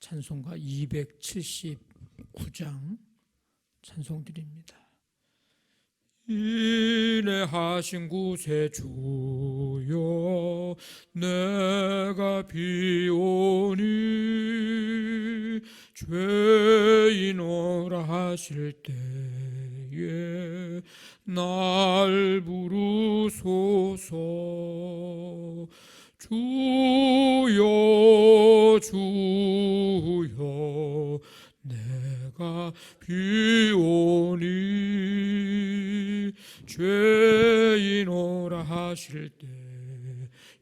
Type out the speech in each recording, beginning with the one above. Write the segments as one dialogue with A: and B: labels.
A: 찬송가 279장 찬송드립니다. 인내하신 구세주여 내가 비오니 죄인오라 하실 때에 날 부르소서. 주여 주여 내가 비오니 죄인오라 하실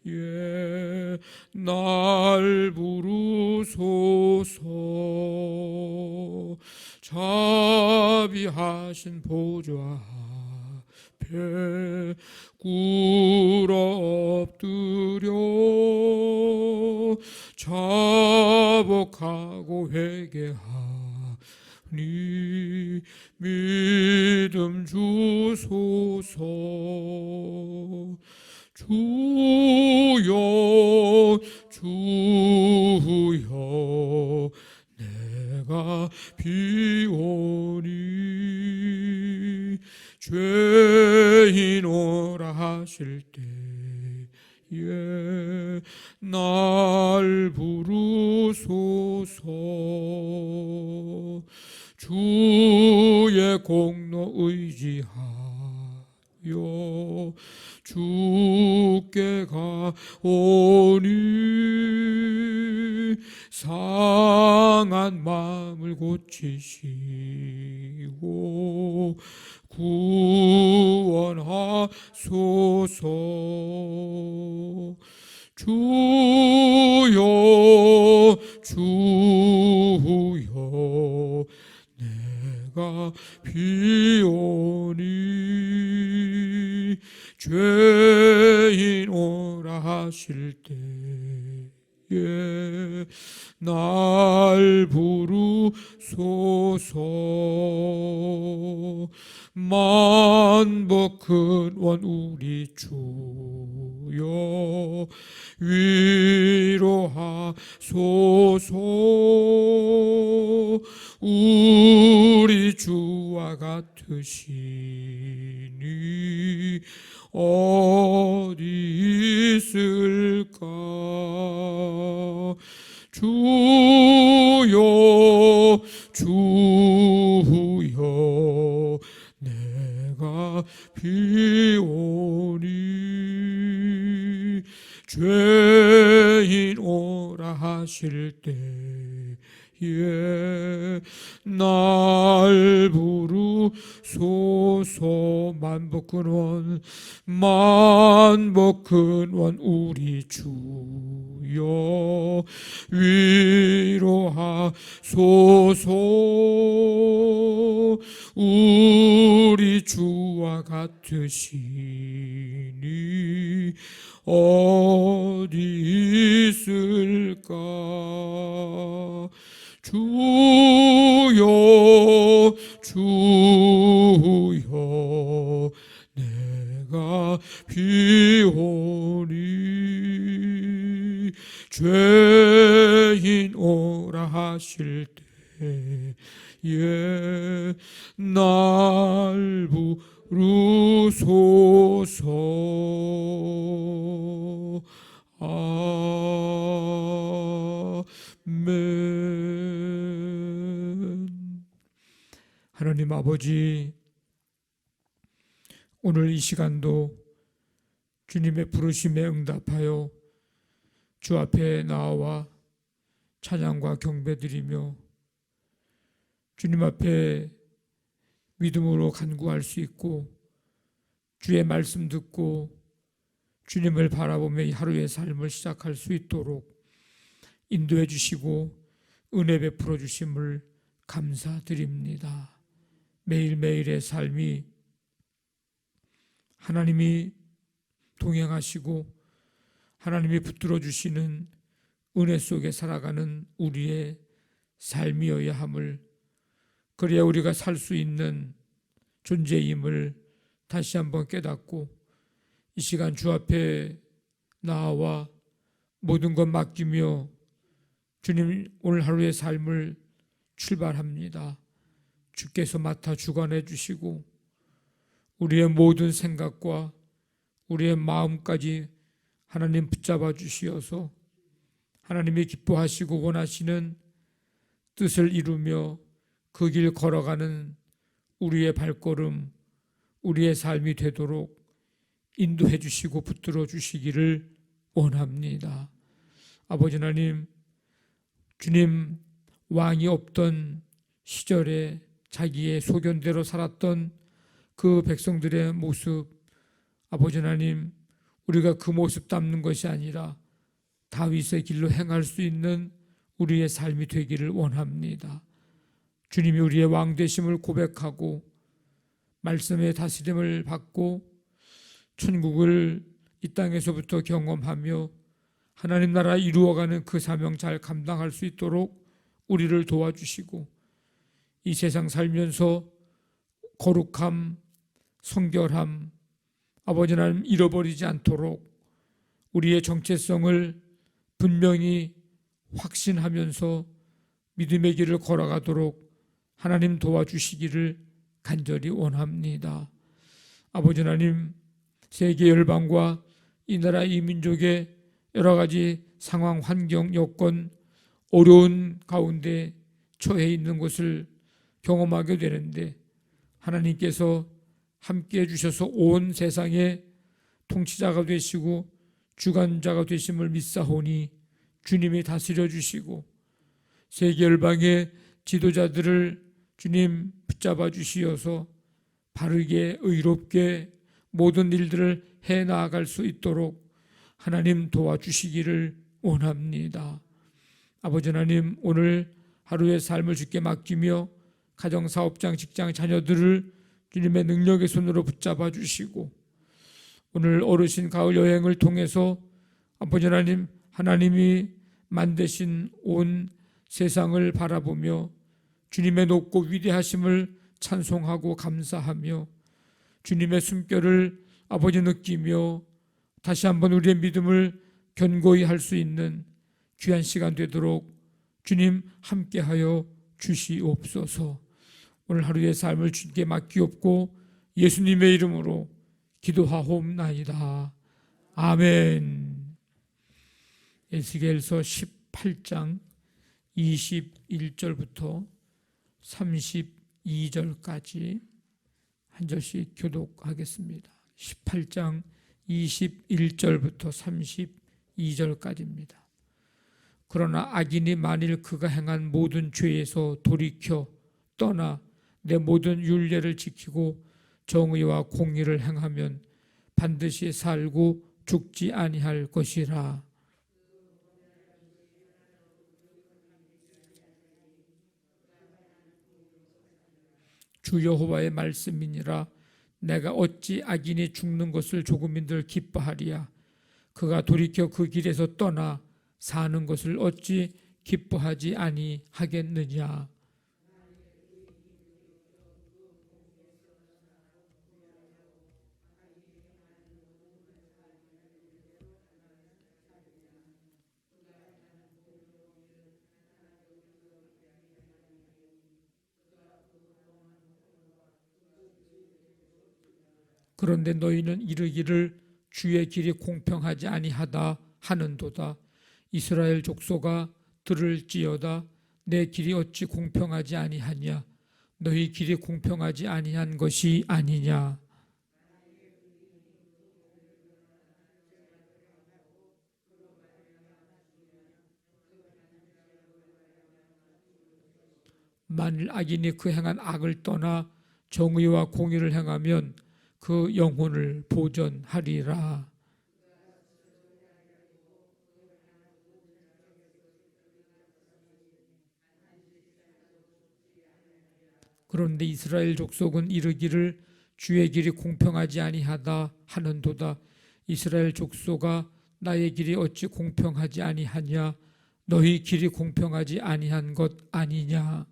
A: 때에 날 부르소서. 자비하신 보좌 앞에 꿇어 엎드려 자복하고 회개하니 믿음 주소서. 주여 주여 내가 비오니 죄인오라 하실 때에 날 부르소서. 주의 공로 의지하여 주께 가오니 상한 마음을 고치시고 구원하소서. 주여 주여 내가 비오니 죄인오라 하실 때에 날 부르소서. 만복 근원 우리 주여 위로하소서. 우리 주와 같으시니 어디 있을까. 주여 주여 내가 비오니 죄인오라 하실 때에 날 부르소서. 만복 근원 우리 주여 위로하소서. 우리 주와 같으시니 어디 있을까. 주여 주여 내가 비오니 죄인오라 하실 때에 날 부르소서. 아멘. 하나님 아버지, 오늘 이 시간도 주님의 부르심에 응답하여 주 앞에 나와 찬양과 경배드리며 주님 앞에 믿음으로 간구할 수 있고 주의 말씀 듣고 주님을 바라보며 이 하루의 삶을 시작할 수 있도록 인도해 주시고 은혜 베풀어 주심을 감사드립니다. 매일매일의 삶이 하나님이 동행하시고 하나님이 붙들어 주시는 은혜 속에 살아가는 우리의 삶이어야 함을, 그래야 우리가 살 수 있는 존재임을 다시 한번 깨닫고 이 시간 주 앞에 나와 모든 것 맡기며 주님, 오늘 하루의 삶을 출발합니다. 주께서 맡아 주관해 주시고 우리의 모든 생각과 우리의 마음까지 하나님 붙잡아 주시어서 하나님이 기뻐하시고 원하시는 뜻을 이루며 그 길 걸어가는 우리의 발걸음, 우리의 삶이 되도록 인도해 주시고 붙들어 주시기를 원합니다. 아버지 하나님, 주님 왕이 없던 시절에 자기의 소견대로 살았던 그 백성들의 모습, 아버지 하나님, 우리가 그 모습 담는 것이 아니라 다윗의 길로 행할 수 있는 우리의 삶이 되기를 원합니다. 주님이 우리의 왕 되심을 고백하고 말씀의 다스림을 받고 천국을 이 땅에서부터 경험하며 하나님 나라 이루어가는 그 사명 잘 감당할 수 있도록 우리를 도와주시고 이 세상 살면서 거룩함, 성결함, 아버지 하나님 잃어버리지 않도록 우리의 정체성을 분명히 확신하면서 믿음의 길을 걸어가도록 하나님 도와주시기를 간절히 원합니다. 아버지 하나님, 세계 열방과 이 나라 이 민족의 여러 가지 상황, 환경, 여건, 어려운 가운데 처해 있는 것을 경험하게 되는데 하나님께서 함께해 주셔서 온 세상의 통치자가 되시고 주관자가 되심을 믿사오니 주님이 다스려 주시고 세계 열방의 지도자들을 주님 붙잡아 주시어서 바르게 의롭게 모든 일들을 해 나아갈 수 있도록 하나님 도와주시기를 원합니다. 아버지 하나님, 오늘 하루의 삶을 주께 맡기며 가정사업장, 직장, 자녀들을 주님의 능력의 손으로 붙잡아 주시고 오늘 어르신 가을 여행을 통해서 아버지 하나님, 하나님이 만드신 온 세상을 바라보며 주님의 높고 위대하심을 찬송하고 감사하며 주님의 숨결을 아버지 느끼며 다시 한번 우리의 믿음을 견고히 할 수 있는 귀한 시간 되도록 주님 함께하여 주시옵소서. 오늘 하루의 삶을 주님께 맡기옵고 예수님의 이름으로 기도하옵나이다. 아멘. 에스겔서 18장 21절부터 32절까지 한 절씩 교독하겠습니다. 18장 21절부터 32절까지입니다. 그러나 악인이 만일 그가 행한 모든 죄에서 돌이켜 떠나 내 모든 율례를 지키고 정의와 공의를 행하면 반드시 살고 죽지 아니할 것이라. 주 여호와의 말씀이니라. 내가 어찌 악인이 죽는 것을 조금인들 기뻐하리야. 그가 돌이켜 그 길에서 떠나 사는 것을 어찌 기뻐하지 아니하겠느냐. 그런데 너희는 이르기를 주의 길이 공평하지 아니하다 하는도다. 이스라엘 족속아 들을지어다. 내 길이 어찌 공평하지 아니하냐. 너희 길이 공평하지 아니한 것이 아니냐. 만일 악인이 그 행한 악을 떠나 정의와 공의를 행하면 그 영혼을 보전하리라. 그런데 이스라엘 족속은 이르기를 주의 길이 공평하지 아니하다 하는도다. 이스라엘 족속아 나의 길이 어찌 공평하지 아니하냐. 너희 길이 공평하지 아니한 것 아니냐.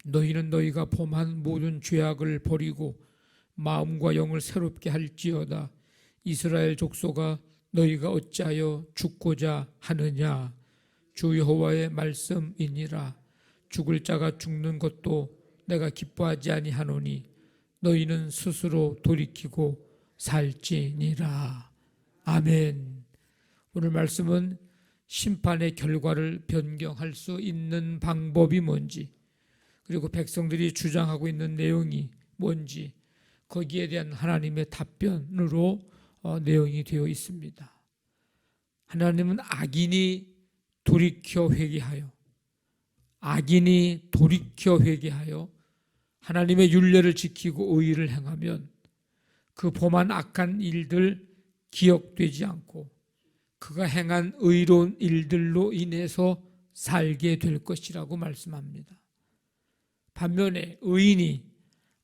A: 너희는 너희가 범한 모든 죄악을 버리고 마음과 영을 새롭게 할지어다. 이스라엘 족속아, 너희가 어찌하여 죽고자 하느냐? 주 여호와의 말씀이니라. 죽을 자가 죽는 것도 내가 기뻐하지 아니하노니 너희는 스스로 돌이키고 살지니라. 아멘. 오늘 말씀은 심판의 결과를 변경할 수 있는 방법이 뭔지, 그리고 백성들이 주장하고 있는 내용이 뭔지, 거기에 대한 하나님의 답변으로 내용이 되어 있습니다. 하나님은 악인이 돌이켜 회개하여 하나님의 율례를 지키고 의의를 행하면 그 범한 악한 일들 기억되지 않고 그가 행한 의로운 일들로 인해서 살게 될 것이라고 말씀합니다. 반면에 의인이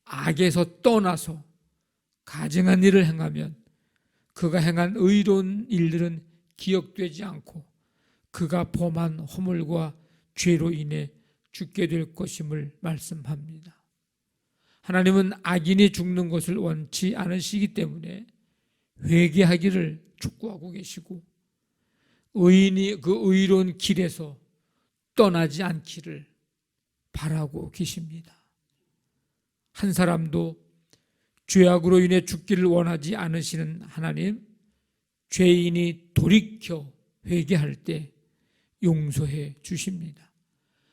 A: 악에서 떠나서 가증한 일을 행하면 그가 행한 의로운 일들은 기억되지 않고 그가 범한 허물과 죄로 인해 죽게 될 것임을 말씀합니다. 하나님은 악인이 죽는 것을 원치 않으시기 때문에 회개하기를 촉구하고 계시고, 의인이 그 의로운 길에서 떠나지 않기를 바라고 계십니다. 한 사람도 죄악으로 인해 죽기를 원하지 않으시는 하나님, 죄인이 돌이켜 회개할 때 용서해 주십니다.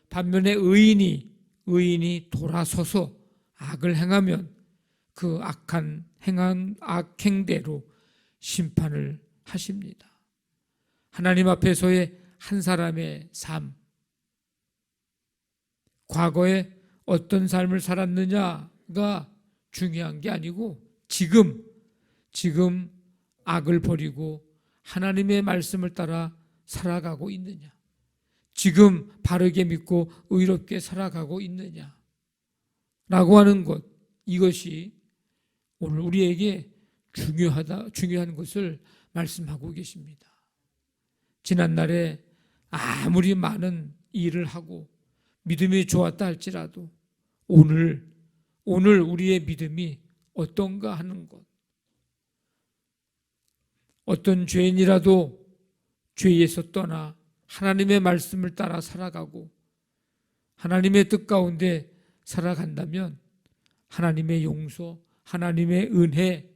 A: 반면에 의인이 돌아서서 악을 행하면 그 행한 악행대로 심판을 하십니다. 하나님 앞에서의 한 사람의 삶, 과거에 어떤 삶을 살았느냐가 중요한 게 아니고 지금 악을 버리고 하나님의 말씀을 따라 살아가고 있느냐, 지금 바르게 믿고 의롭게 살아가고 있느냐 라고 하는 것, 이것이 오늘 우리에게 중요한 것을 말씀하고 계십니다. 지난날에 아무리 많은 일을 하고 믿음이 좋았다 할지라도 오늘 우리의 믿음이 어떤가 하는 것, 어떤 죄인이라도 죄에서 떠나 하나님의 말씀을 따라 살아가고 하나님의 뜻 가운데 살아간다면 하나님의 용서, 하나님의 은혜,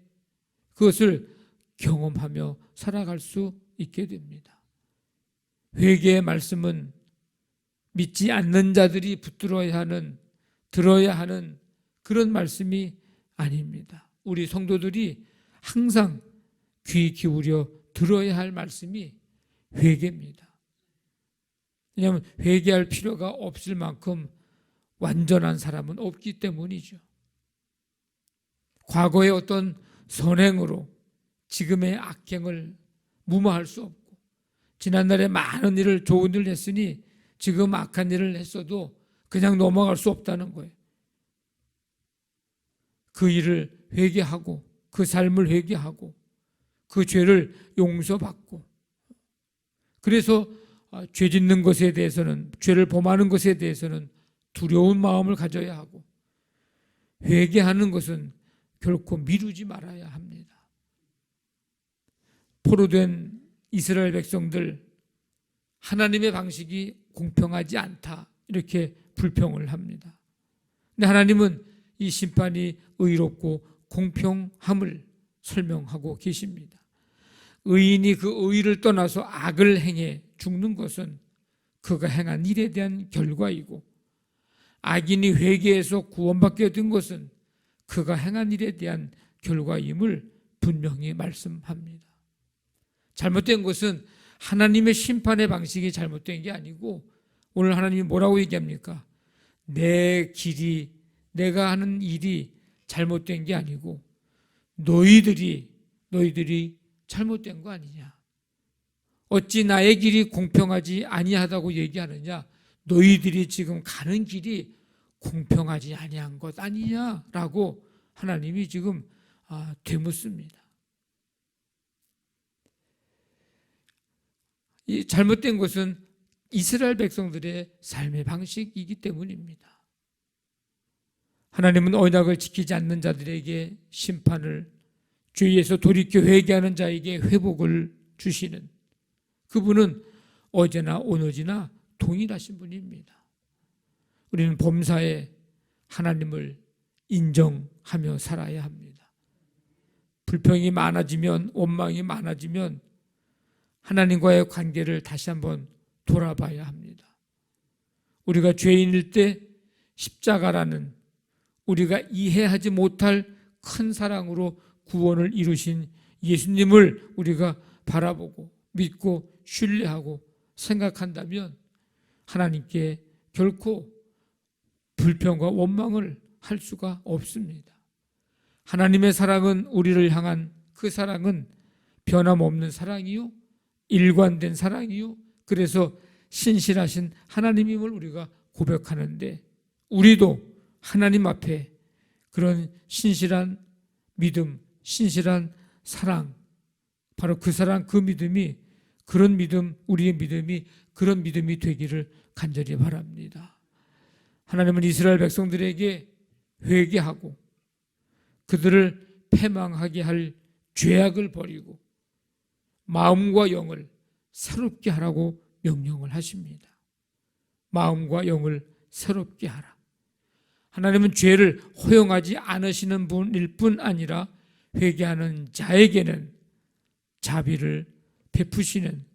A: 그것을 경험하며 살아갈 수 있게 됩니다. 회개의 말씀은 믿지 않는 자들이 붙들어야 하는, 들어야 하는 그런 말씀이 아닙니다. 우리 성도들이 항상 귀 기울여 들어야 할 말씀이 회개입니다. 왜냐하면 회개할 필요가 없을 만큼 완전한 사람은 없기 때문이죠. 과거의 어떤 선행으로 지금의 악행을 무마할 수 없고, 지난날에 많은 일을, 좋은 일을 했으니 지금 악한 일을 했어도 그냥 넘어갈 수 없다는 거예요. 그 일을 회개하고 그 삶을 회개하고 그 죄를 용서받고, 그래서 죄 짓는 것에 대해서는, 죄를 범하는 것에 대해서는 두려운 마음을 가져야 하고, 회개하는 것은 결코 미루지 말아야 합니다. 포로된 이스라엘 백성들, 하나님의 방식이 공평하지 않다, 이렇게 불평을 합니다. 근데 하나님은 이 심판이 의롭고 공평함을 설명하고 계십니다. 의인이 그 의를 떠나서 악을 행해 죽는 것은 그가 행한 일에 대한 결과이고, 악인이 회개해서 구원받게 된 것은 그가 행한 일에 대한 결과임을 분명히 말씀합니다. 잘못된 것은 하나님의 심판의 방식이 잘못된 게 아니고, 오늘 하나님이 뭐라고 얘기합니까? 내 길이, 내가 하는 일이 잘못된 게 아니고 너희들이 잘못된 거 아니냐? 어찌 나의 길이 공평하지 아니하다고 얘기하느냐? 너희들이 지금 가는 길이 공평하지 아니한 것 아니냐라고 하나님이 지금 되묻습니다. 이 잘못된 것은 이스라엘 백성들의 삶의 방식이기 때문입니다. 하나님은 언약을 지키지 않는 자들에게 심판을, 죄에서 돌이켜 회개하는 자에게 회복을 주시는 그분은 어제나 오늘이나 동일하신 분입니다. 우리는 범사에 하나님을 인정하며 살아야 합니다. 불평이 많아지면, 원망이 많아지면 하나님과의 관계를 다시 한번 돌아봐야 합니다. 우리가 죄인일 때 십자가라는 우리가 이해하지 못할 큰 사랑으로 구원을 이루신 예수님을 우리가 바라보고 믿고 신뢰하고 생각한다면 하나님께 결코 불평과 원망을 할 수가 없습니다. 하나님의 사랑은, 우리를 향한 그 사랑은 변함없는 사랑이요, 일관된 사랑이요, 그래서 신실하신 하나님임을 우리가 고백하는데, 우리도 하나님 앞에 그런 신실한 믿음, 신실한 사랑, 바로 그 사랑, 그 믿음이, 그런 믿음, 우리의 믿음이 그런 믿음이 되기를 간절히 바랍니다. 하나님은 이스라엘 백성들에게 회개하고 그들을 패망하게 할 죄악을 버리고 마음과 영을 새롭게 하라고 명령을 하십니다. 마음과 영을 새롭게 하라. 하나님은 죄를 허용하지 않으시는 분일 뿐 아니라 회개하는 자에게는 자비를 베푸시는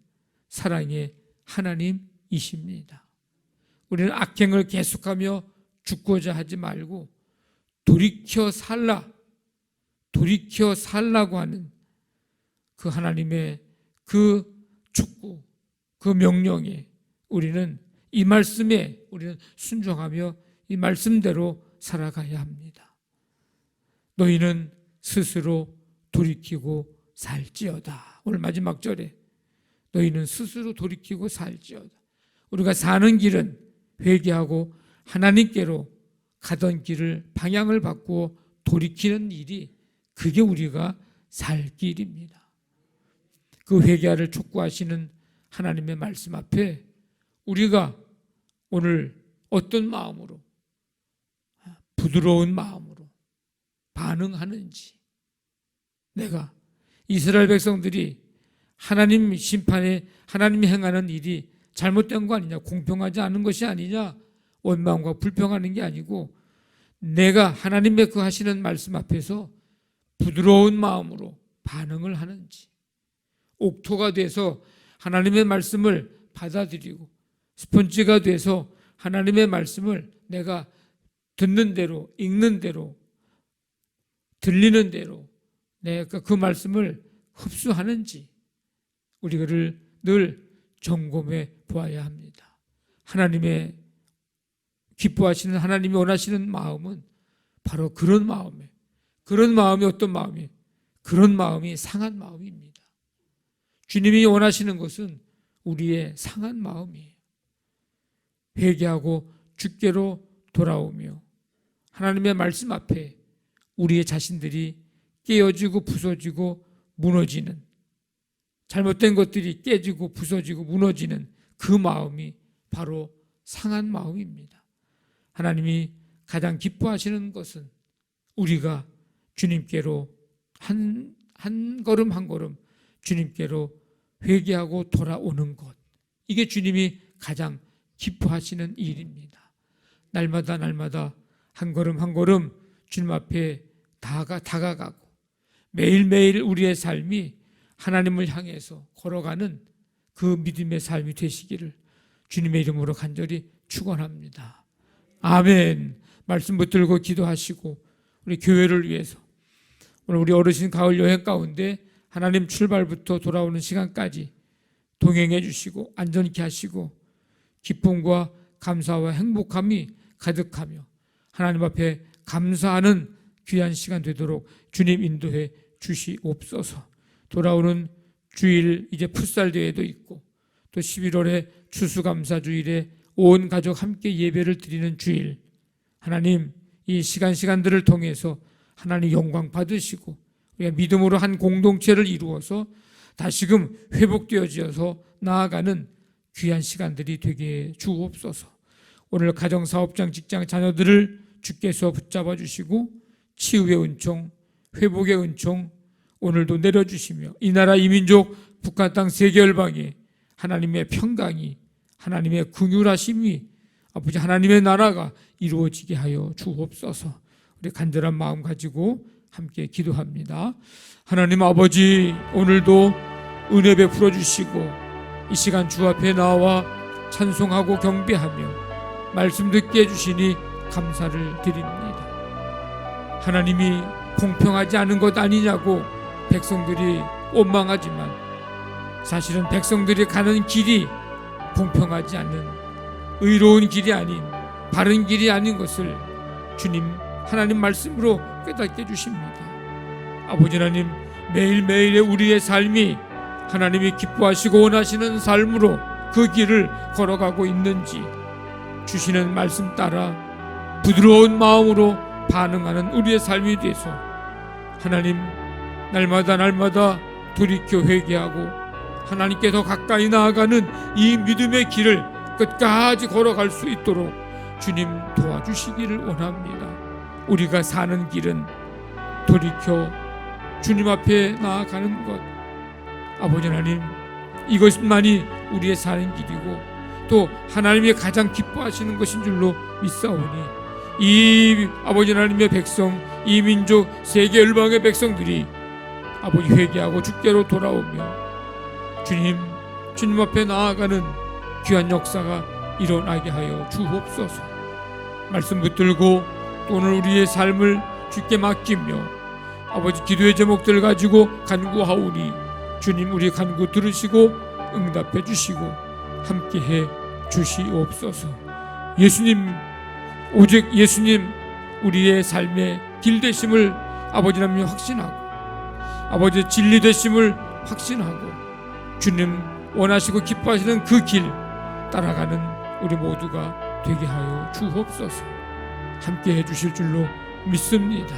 A: 사랑의 하나님이십니다. 우리는 악행을 계속하며 죽고자 하지 말고 돌이켜 살라고 하는 그 하나님의 그 축구, 그 명령에 우리는, 이 말씀에 우리는 순종하며 이 말씀대로 살아가야 합니다. 너희는 스스로 돌이키고 살지어다. 오늘 마지막 절에 너희는 스스로 돌이키고 살지어다. 우리가 사는 길은 회개하고 하나님께로 가던 길을 방향을 바꾸어 돌이키는 일이, 그게 우리가 살 길입니다. 그 회개를 촉구하시는 하나님의 말씀 앞에 우리가 오늘 어떤 마음으로, 부드러운 마음으로 반응하는지, 내가 이스라엘 백성들이 하나님 심판에, 하나님이 행하는 일이 잘못된 거 아니냐, 공평하지 않은 것이 아니냐, 원망과 불평하는 게 아니고 내가 하나님의 그 하시는 말씀 앞에서 부드러운 마음으로 반응을 하는지, 옥토가 돼서 하나님의 말씀을 받아들이고 스펀지가 돼서 하나님의 말씀을 내가 듣는 대로, 읽는 대로, 들리는 대로 내가 그 말씀을 흡수하는지 우리를 늘 점검해 보아야 합니다. 하나님의 기뻐하시는, 하나님이 원하시는 마음은 바로 그런 마음이에요. 그런 마음이 어떤 마음이에요? 그런 마음이 상한 마음입니다. 주님이 원하시는 것은 우리의 상한 마음이에요. 회개하고 주께로 돌아오며 하나님의 말씀 앞에 우리의 자신들이 깨어지고 부서지고 무너지는, 잘못된 것들이 깨지고 부서지고 무너지는 그 마음이 바로 상한 마음입니다. 하나님이 가장 기뻐하시는 것은 우리가 주님께로 한 걸음 한 걸음 주님께로 회개하고 돌아오는 것, 이게 주님이 가장 기뻐하시는 일입니다. 날마다 한 걸음 한 걸음 주님 앞에 다가가고 매일매일 우리의 삶이 하나님을 향해서 걸어가는 그 믿음의 삶이 되시기를 주님의 이름으로 간절히 축원합니다. 아멘. 말씀 붙들고 기도하시고 우리 교회를 위해서, 오늘 우리 어르신 가을 여행 가운데 하나님 출발부터 돌아오는 시간까지 동행해 주시고 안전케 하시고 기쁨과 감사와 행복함이 가득하며 하나님 앞에 감사하는 귀한 시간 되도록 주님 인도해 주시옵소서. 돌아오는 주일, 이제 풋살 대회도 있고 또 11월에 추수감사주일에 온 가족 함께 예배를 드리는 주일, 하나님 이 시간들을 통해서 하나님 영광 받으시고 우리가 믿음으로 한 공동체를 이루어서 다시금 회복되어져서 나아가는 귀한 시간들이 되게 주옵소서. 오늘 가정사업장, 직장, 자녀들을 주께서 붙잡아 주시고 치유의 은총, 회복의 은총 오늘도 내려주시며 이 나라 이 민족 북한 땅 세계 열방에 하나님의 평강이, 하나님의 긍휼하심이, 아버지 하나님의 나라가 이루어지게 하여 주옵소서. 우리 간절한 마음 가지고 함께 기도합니다. 하나님 아버지, 오늘도 은혜 베풀어 주시고 이 시간 주 앞에 나와 찬송하고 경배하며 말씀 듣게 해주시니 감사를 드립니다. 하나님이 공평하지 않은 것 아니냐고 백성들이 원망하지만 사실은 백성들이 가는 길이 공평하지 않은, 의로운 길이 아닌, 바른 길이 아닌 것을 주님 하나님 말씀으로 깨닫게 해주십니다. 아버지 하나님, 매일매일의 우리의 삶이 하나님이 기뻐하시고 원하시는 삶으로 그 길을 걸어가고 있는지 주시는 말씀 따라 부드러운 마음으로 반응하는 우리의 삶이 돼서 하나님 날마다 돌이켜 회개하고 하나님께 더 가까이 나아가는 이 믿음의 길을 끝까지 걸어갈 수 있도록 주님 도와주시기를 원합니다. 우리가 사는 길은 돌이켜 주님 앞에 나아가는 것, 아버지 하나님, 이것만이 우리의 사는 길이고 또 하나님이 가장 기뻐하시는 것인 줄로 믿사오니 이 아버지 하나님의 백성, 이 민족 세계 열방의 백성들이 아버지 회개하고 주께로 돌아오며 주님 앞에 나아가는 귀한 역사가 일어나게 하여 주옵소서. 말씀 붙들고 또 오늘 우리의 삶을 주께 맡기며 아버지 기도의 제목들 가지고 간구하오니 주님 우리 간구 들으시고 응답해 주시고 함께해 주시옵소서. 예수님, 오직 예수님 우리의 삶의 길 되심을 아버지 하나님 확신하고 아버지 진리 되심을 확신하고 주님 원하시고 기뻐하시는 그 길 따라가는 우리 모두가 되게 하여 주옵소서. 함께 해주실 줄로 믿습니다.